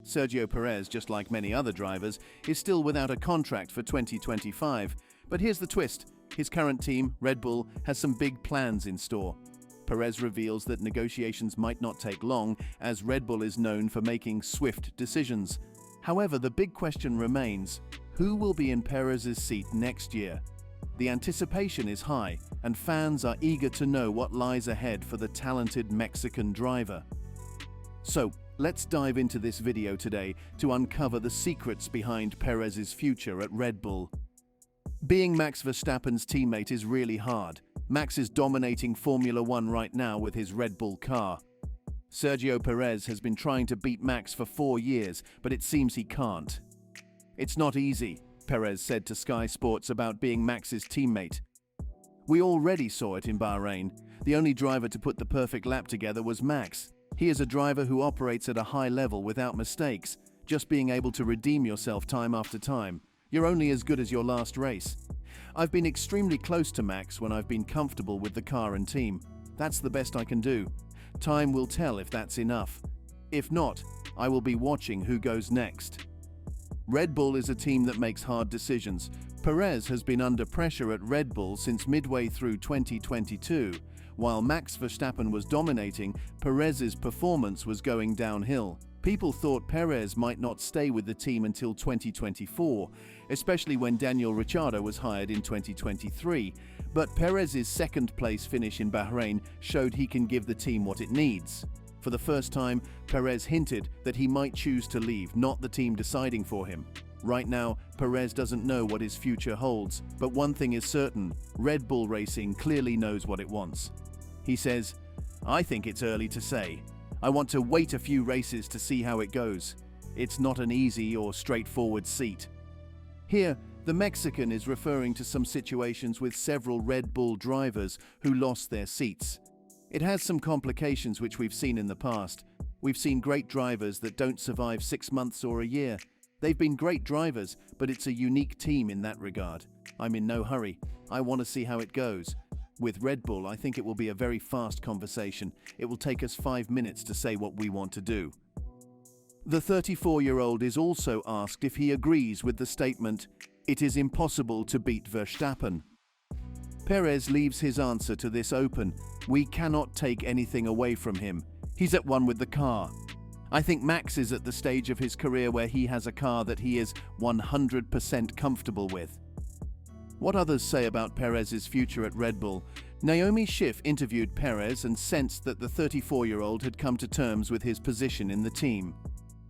Sergio Perez, just like many other drivers, is still without a contract for 2025. But here's the twist. His current team, Red Bull, has some big plans in store. Perez reveals that negotiations might not take long, as Red Bull is known for making swift decisions. However, the big question remains, who will be in Perez's seat next year? The anticipation is high, and fans are eager to know what lies ahead for the talented Mexican driver. So, let's dive into this video today to uncover the secrets behind Perez's future at Red Bull. Being Max Verstappen's teammate is really hard. Max is dominating Formula One right now with his Red Bull car. Sergio Perez has been trying to beat Max for 4 years, but it seems he can't. "It's not easy," Perez said to Sky Sports about being Max's teammate. "We already saw it in Bahrain. The only driver to put the perfect lap together was Max. He is a driver who operates at a high level without mistakes, just being able to redeem yourself time after time. You're only as good as your last race. I've been extremely close to Max when I've been comfortable with the car and team. That's the best I can do. Time will tell if that's enough. If not, I will be watching who goes next." Red Bull is a team that makes hard decisions. Perez has been under pressure at Red Bull since midway through 2022. While Max Verstappen was dominating, Perez's performance was going downhill. People thought Perez might not stay with the team until 2024, especially when Daniel Ricciardo was hired in 2023. But Perez's second-place finish in Bahrain showed he can give the team what it needs. For the first time, Perez hinted that he might choose to leave, not the team deciding for him. Right now, Perez doesn't know what his future holds, but one thing is certain, Red Bull Racing clearly knows what it wants. He says, "I think it's early to say. I want to wait a few races to see how it goes. It's not an easy or straightforward seat." Here, the Mexican is referring to some situations with several Red Bull drivers who lost their seats. It has some complications which we've seen in the past. We've seen great drivers that don't survive 6 months or a year. They've been great drivers, but it's a unique team in that regard. I'm in no hurry. I want to see how it goes. With Red Bull, I think it will be a very fast conversation. It will take us 5 minutes to say what we want to do. The 34-year-old is also asked if he agrees with the statement, "It is impossible to beat Verstappen." Perez leaves his answer to this open. "We cannot take anything away from him. He's at one with the car. I think Max is at the stage of his career where he has a car that he is 100% comfortable with." What others say about Perez's future at Red Bull? Naomi Schiff interviewed Perez and sensed that the 34-year-old had come to terms with his position in the team.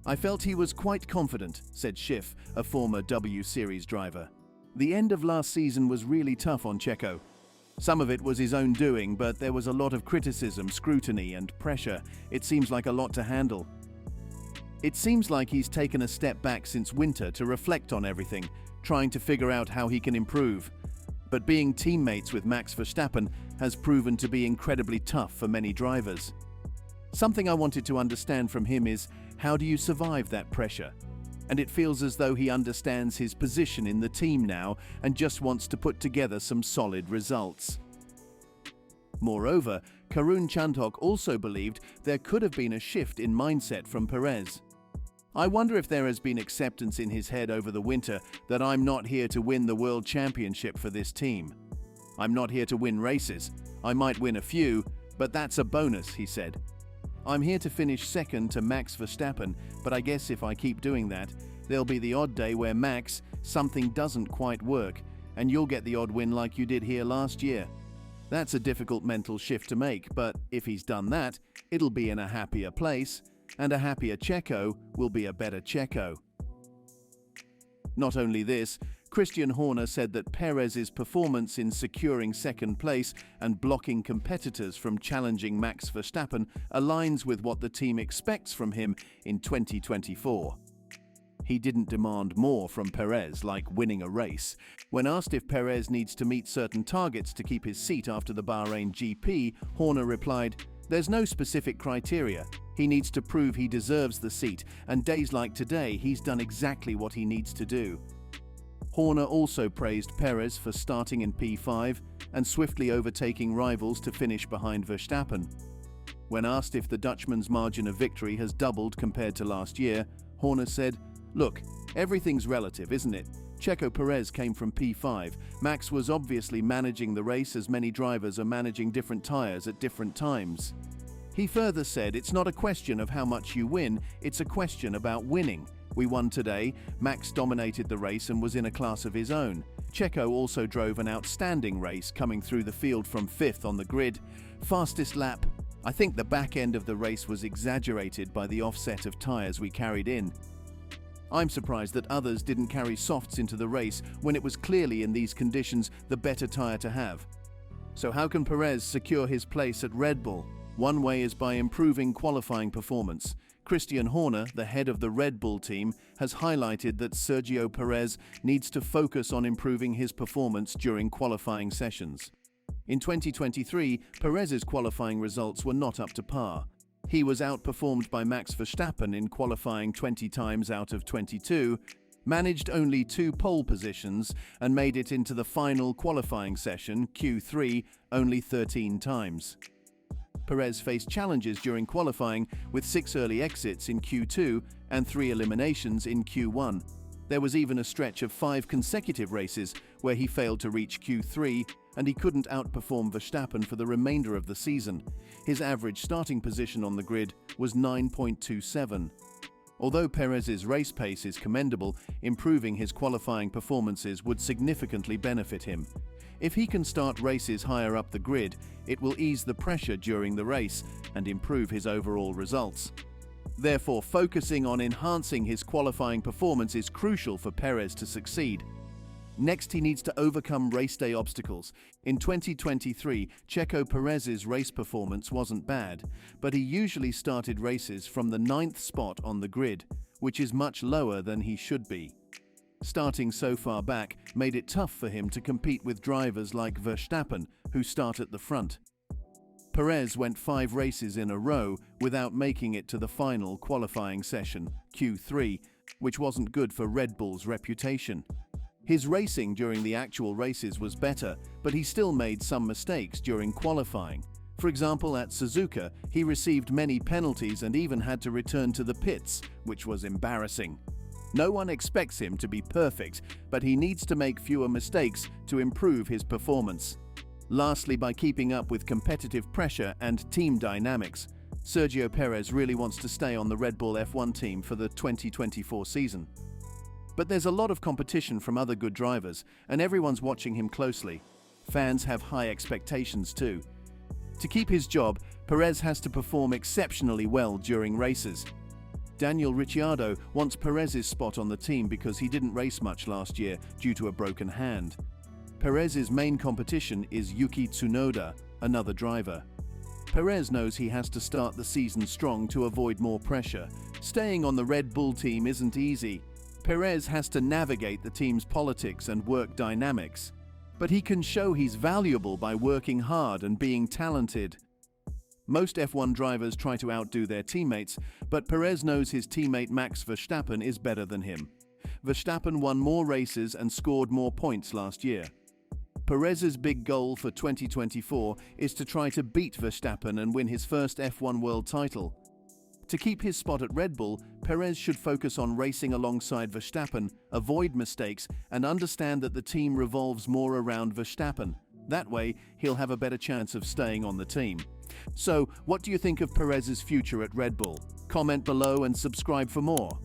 "I felt he was quite confident," said Schiff, a former W Series driver. "The end of last season was really tough on Checo. Some of it was his own doing, but there was a lot of criticism, scrutiny, and pressure. It seems like a lot to handle. It seems like he's taken a step back since winter to reflect on everything, trying to figure out how he can improve. But being teammates with Max Verstappen has proven to be incredibly tough for many drivers. Something I wanted to understand from him is, how do you survive that pressure? And it feels as though he understands his position in the team now and just wants to put together some solid results." Moreover, Karun Chandhok also believed there could have been a shift in mindset from Perez. "I wonder if there has been acceptance in his head over the winter that I'm not here to win the World Championship for this team. I'm not here to win races. I might win a few, but that's a bonus," he said. "I'm here to finish second to Max Verstappen, but I guess if I keep doing that, there'll be the odd day where Max, something doesn't quite work, and you'll get the odd win like you did here last year. That's a difficult mental shift to make, but if he's done that, it'll be in a happier place, and a happier Checo will be a better Checo." Not only this, Christian Horner said that Perez's performance in securing second place and blocking competitors from challenging Max Verstappen aligns with what the team expects from him in 2024. He didn't demand more from Perez, like winning a race. When asked if Perez needs to meet certain targets to keep his seat after the Bahrain GP, Horner replied, "There's no specific criteria. He needs to prove he deserves the seat, and days like today, he's done exactly what he needs to do." Horner also praised Perez for starting in P5 and swiftly overtaking rivals to finish behind Verstappen. When asked if the Dutchman's margin of victory has doubled compared to last year, Horner said, "Look, everything's relative, isn't it? Checo Perez came from P5. Max was obviously managing the race as many drivers are managing different tires at different times." He further said, "It's not a question of how much you win, it's a question about winning. We won today, Max dominated the race and was in a class of his own. Checo also drove an outstanding race, coming through the field from 5th on the grid. Fastest lap. I think the back end of the race was exaggerated by the offset of tyres we carried in. I'm surprised that others didn't carry softs into the race when it was clearly in these conditions the better tyre to have." So how can Perez secure his place at Red Bull? One way is by improving qualifying performance. Christian Horner, the head of the Red Bull team, has highlighted that Sergio Perez needs to focus on improving his performance during qualifying sessions. In 2023, Perez's qualifying results were not up to par. He was outperformed by Max Verstappen in qualifying 20 times out of 22, managed only 2 pole positions, and made it into the final qualifying session, Q3, only 13 times. Perez faced challenges during qualifying with 6 early exits in Q2 and 3 eliminations in Q1. There was even a stretch of 5 consecutive races where he failed to reach Q3, and he couldn't outperform Verstappen for the remainder of the season. His average starting position on the grid was 9.27. Although Perez's race pace is commendable, improving his qualifying performances would significantly benefit him. If he can start races higher up the grid, it will ease the pressure during the race and improve his overall results. Therefore, focusing on enhancing his qualifying performance is crucial for Perez to succeed. Next, he needs to overcome race day obstacles. In 2023, Checo Perez's race performance wasn't bad, but he usually started races from the 9th spot on the grid, which is much lower than he should be. Starting so far back made it tough for him to compete with drivers like Verstappen, who start at the front. Perez went 5 races in a row without making it to the final qualifying session, Q3, which wasn't good for Red Bull's reputation. His racing during the actual races was better, but he still made some mistakes during qualifying. For example, at Suzuka, he received many penalties and even had to return to the pits, which was embarrassing. No one expects him to be perfect, but he needs to make fewer mistakes to improve his performance. Lastly, by keeping up with competitive pressure and team dynamics, Sergio Perez really wants to stay on the Red Bull F1 team for the 2024 season. But there's a lot of competition from other good drivers, and everyone's watching him closely. Fans have high expectations too. To keep his job, Perez has to perform exceptionally well during races. Daniel Ricciardo wants Perez's spot on the team because he didn't race much last year due to a broken hand. Perez's main competition is Yuki Tsunoda, another driver. Perez knows he has to start the season strong to avoid more pressure. Staying on the Red Bull team isn't easy. Perez has to navigate the team's politics and work dynamics. But he can show he's valuable by working hard and being talented. Most F1 drivers try to outdo their teammates, but Perez knows his teammate Max Verstappen is better than him. Verstappen won more races and scored more points last year. Perez's big goal for 2024 is to try to beat Verstappen and win his first F1 world title. To keep his spot at Red Bull, Perez should focus on racing alongside Verstappen, avoid mistakes, and understand that the team revolves more around Verstappen. That way, he'll have a better chance of staying on the team. So, what do you think of Perez's future at Red Bull? Comment below and subscribe for more.